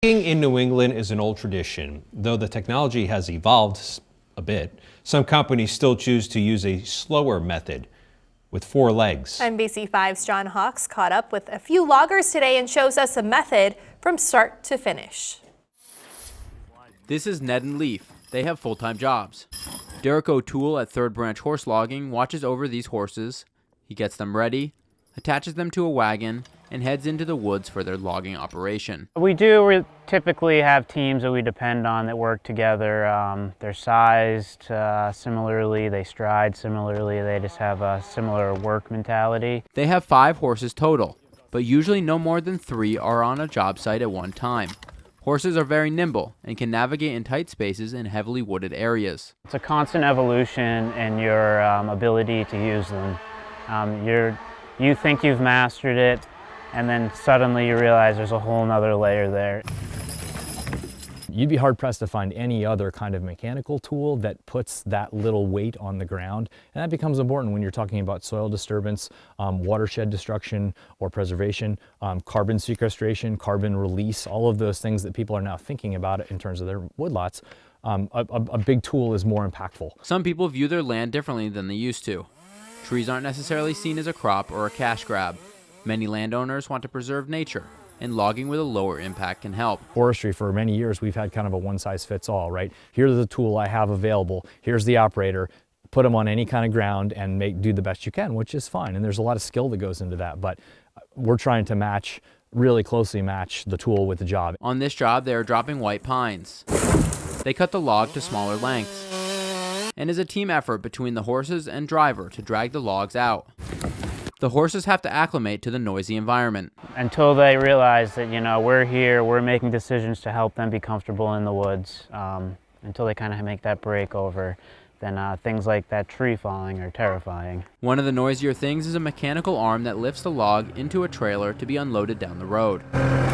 Skiing in New England is an old tradition. Though the technology has evolved a bit, some companies still choose to use a slower method with 4 legs. NBC5's John Hawks caught up with a few loggers today and shows us a method from start to finish. This is Ned and Leaf. They have full-time jobs. Derek O'Toole at Third Branch Horse Logging watches over these horses. He gets them ready, attaches them to a wagon, and heads into the woods for their logging operation. We typically have teams that we depend on that work together. They're sized similarly, they stride similarly, they just have a similar work mentality. They have 5 horses total, but usually no more than 3 are on a job site at one time. Horses are very nimble and can navigate in tight spaces in heavily wooded areas. It's a constant evolution in your ability to use them. You think you've mastered it, and then suddenly you realize there's a whole nother layer there. You'd be hard-pressed to find any other kind of mechanical tool that puts that little weight on the ground. And that becomes important when you're talking about soil disturbance, watershed destruction or preservation, carbon sequestration, carbon release, all of those things that people are now thinking about in terms of their woodlots. A big tool is more impactful. Some people view their land differently than they used to. Trees aren't necessarily seen as a crop or a cash grab. Many landowners want to preserve nature, and logging with a lower impact can help. Forestry, for many years, we've had kind of a one-size-fits-all, right? Here's the tool I have available, here's the operator, put them on any kind of ground and do the best you can, which is fine. And there's a lot of skill that goes into that, but we're trying to really closely match the tool with the job. On this job, they are dropping white pines. They cut the log to smaller lengths, and is a team effort between the horses and driver to drag the logs out. The horses have to acclimate to the noisy environment. Until they realize that, we're here, we're making decisions to help them be comfortable in the woods, until they kind of make that break over, then things like that tree falling are terrifying. One of the noisier things is a mechanical arm that lifts the log into a trailer to be unloaded down the road.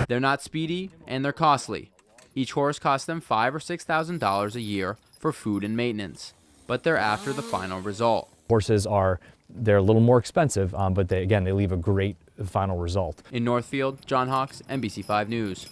They're not speedy, and they're costly. Each horse costs them $5,000 or $6,000 a year for food and maintenance, but they're after the final result. Horses they're a little more expensive, but they leave a great final result. In Northfield, John Hawks, NBC5 News.